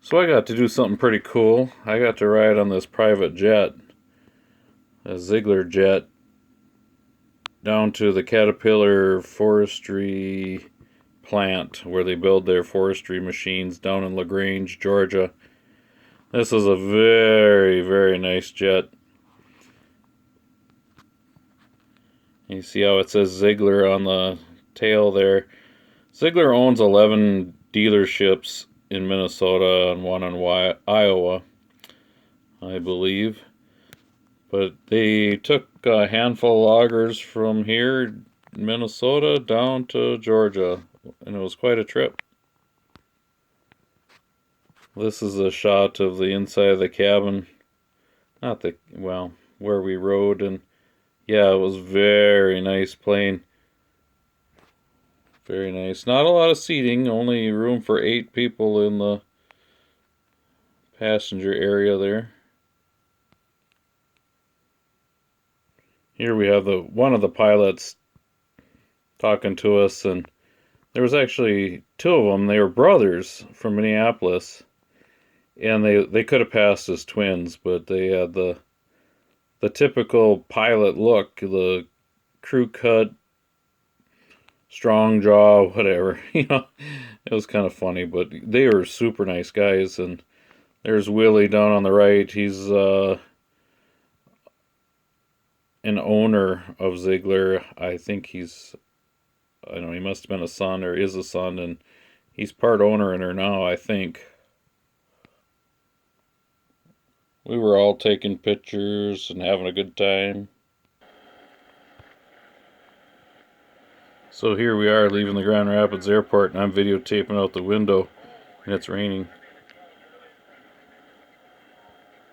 So I got to do something pretty cool. I got to ride on this private jet, a Ziegler jet, down to the Caterpillar Forestry plant where they build their forestry machines down in LaGrange, Georgia. This is a very, very nice jet. You see how it says Ziegler on the tail there. Ziegler owns 11 dealerships in Minnesota and one in Iowa, I believe. But they took a handful of loggers from here, Minnesota, down to Georgia, and it was quite a trip. This is a shot of the inside of the cabin. Not the, well, where we rode, and yeah, it was very nice plane. Very nice. Not a lot of seating, only room for 8 people in the passenger area there. Here we have one of the pilots talking to us, and there was actually 2 of them. They were brothers from Minneapolis, and they could have passed as twins, but they had the typical pilot look, the crew cut, strong jaw, whatever. It was kind of funny, but they were super nice guys. And there's Willie down on the right. He's an owner of Ziegler. I think I don't know, he must have been a son or is a son, and he's part owner in her now, I think. We were all taking pictures and having a good time. So here we are leaving the Grand Rapids Airport, and I'm videotaping out the window, and it's raining.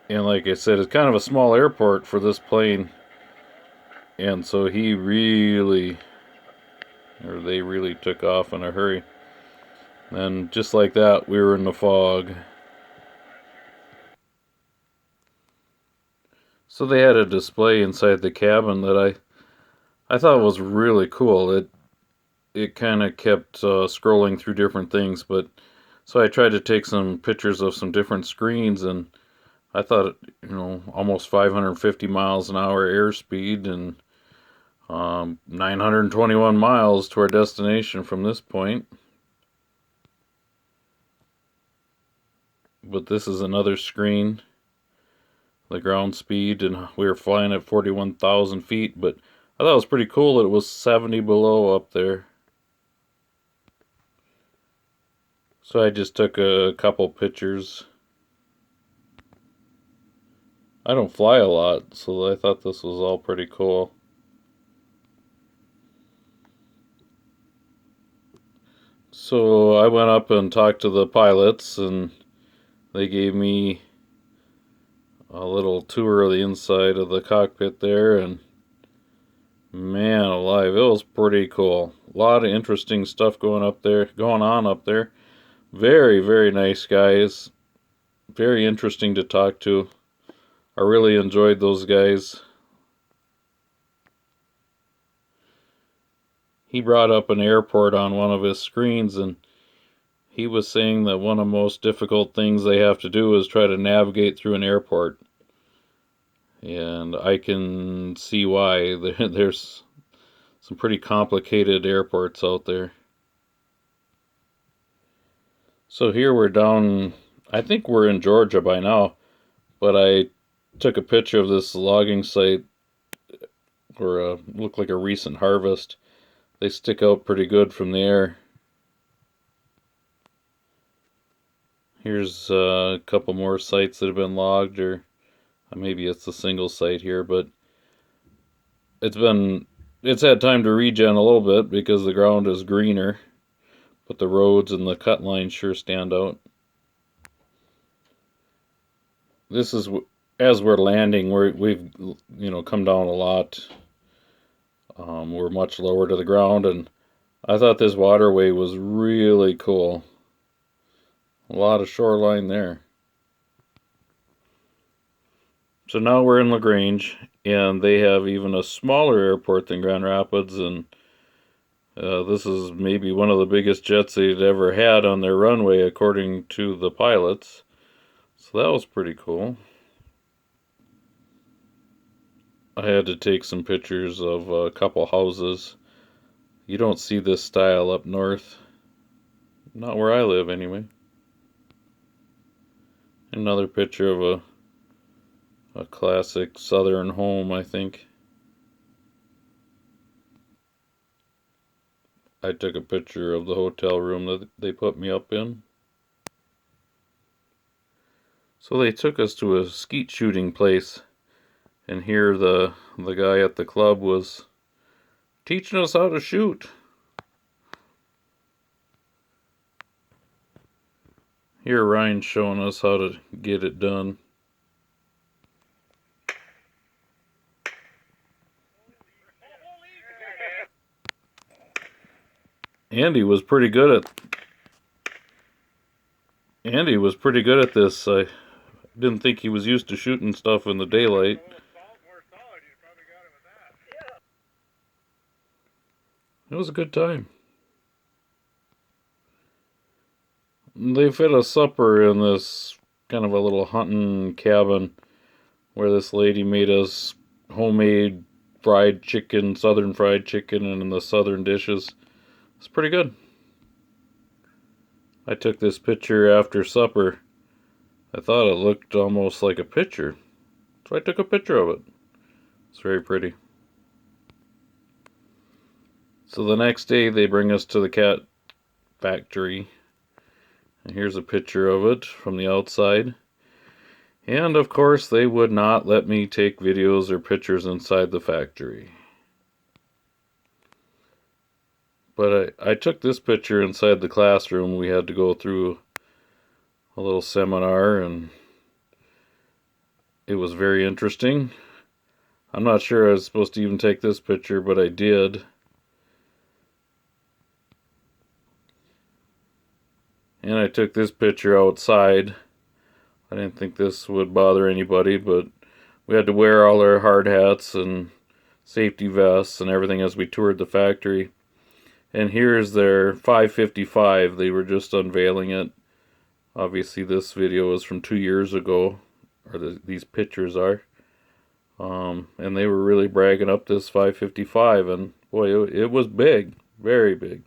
And like I said, it's kind of a small airport for this plane. And so they really took off in a hurry. And just like that, we were in the fog. So they had a display inside the cabin that I thought was really cool. It kind of kept scrolling through different things, but so I tried to take some pictures of some different screens, and I thought, almost 550 miles an hour airspeed, and 921 miles to our destination from this point. But this is another screen, the ground speed, and we were flying at 41,000 feet, but I thought it was pretty cool that it was 70 below up there. So I just took a couple pictures. I don't fly a lot, so I thought this was all pretty cool. So I went up and talked to the pilots, and they gave me a little tour of the inside of the cockpit there, and man alive, it was pretty cool. A lot of interesting stuff going on up there. Very, very nice guys. Very interesting to talk to. I really enjoyed those guys. He brought up an airport on one of his screens, and he was saying that one of the most difficult things they have to do is try to navigate through an airport. And I can see why. There's some pretty complicated airports out there. So here we're down, I think we're in Georgia by now, but I took a picture of this logging site where looked like a recent harvest. They stick out pretty good from the air. Here's a couple more sites that have been logged, or maybe it's a single site here, but it's had time to regen a little bit because the ground is greener, but the roads and the cut lines sure stand out. This is as we're landing, we've come down a lot. We're much lower to the ground, and I thought this waterway was really cool. A lot of shoreline there. So now we're in LaGrange, and they have even a smaller airport than Grand Rapids, and this is maybe one of the biggest jets they'd ever had on their runway, according to the pilots. So that was pretty cool. I had to take some pictures of a couple houses. You don't see this style up north. Not where I live, anyway. Another picture of a classic southern home, I think. I took a picture of the hotel room that they put me up in. So they took us to a skeet shooting place, and here the guy at the club was teaching us how to shoot. Here Ryan's showing us how to get it done. Andy was pretty good at this. I didn't think he was used to shooting stuff in the daylight. It was a good time. They fed us supper in this kind of a little hunting cabin where this lady made us homemade fried chicken, southern fried chicken, and in the southern dishes. It's pretty good. I took this picture after supper. I thought it looked almost like a picture, so I took a picture of it. It's very pretty. So the next day they bring us to the cat factory. And here's a picture of it from the outside. And of course they would not let me take videos or pictures inside the factory. But I took this picture inside the classroom. We had to go through a little seminar, and it was very interesting. I'm not sure I was supposed to even take this picture, but I did. And I took this picture outside. I didn't think this would bother anybody, but we had to wear all our hard hats and safety vests and everything as we toured the factory. And here's their 555. They were just unveiling it. Obviously this video is from 2 years ago, or these pictures are. And they were really bragging up this 555, and boy, it was big, very big.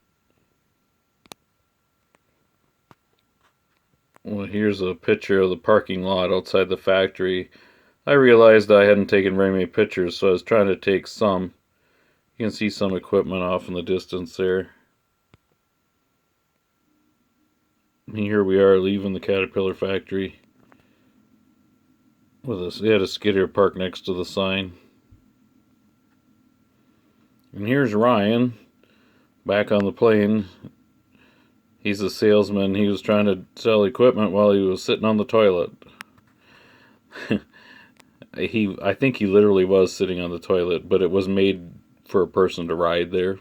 Well, here's a picture of the parking lot outside the factory. I realized I hadn't taken very many pictures, so I was trying to take some. You can see some equipment off in the distance there. And here we are leaving the Caterpillar factory. They had a skidder parked next to the sign. And here's Ryan back on the plane. He's a salesman. He was trying to sell equipment while he was sitting on the toilet. I think he literally was sitting on the toilet, but it was made for a person to ride there.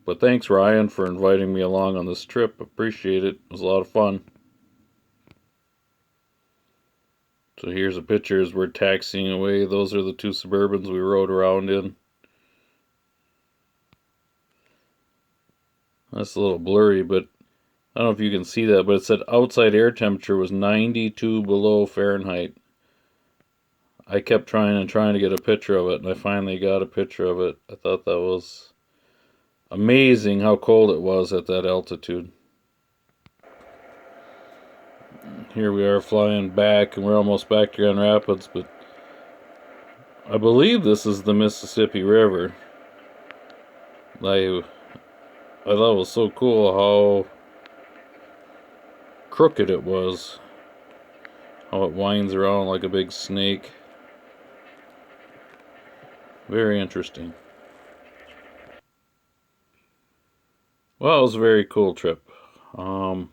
But thanks, Ryan, for inviting me along on this trip. Appreciate it. It was a lot of fun. So here's a picture as we're taxiing away. Those are the two Suburbans we rode around in. That's a little blurry, but I don't know if you can see that, but it said outside air temperature was 92 below Fahrenheit. I kept trying to get a picture of it, and I finally got a picture of it. I thought that was amazing how cold it was at that altitude. Here we are flying back, and we're almost back to Grand Rapids, but I believe this is the Mississippi River. I thought it was so cool how crooked it was, how it winds around like a big snake. Very interesting. Well, it was a very cool trip. I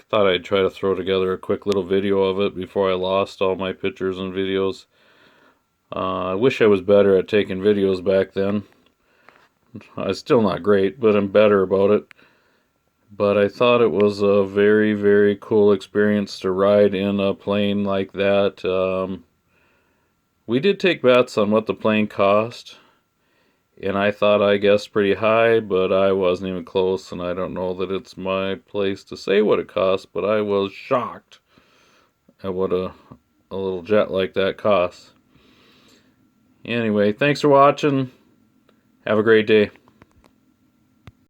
thought I'd try to throw together a quick little video of it before I lost all my pictures and videos. I wish I was better at taking videos back then. I'm still not great, but I'm better about it. But I thought it was a very, very cool experience to ride in a plane like that. We did take bets on what the plane cost, And I thought I guessed pretty high, but I wasn't even close, and I don't know that it's my place to say what it cost, but I was shocked at what a little jet like that costs. Anyway, thanks for watching. Have a great day.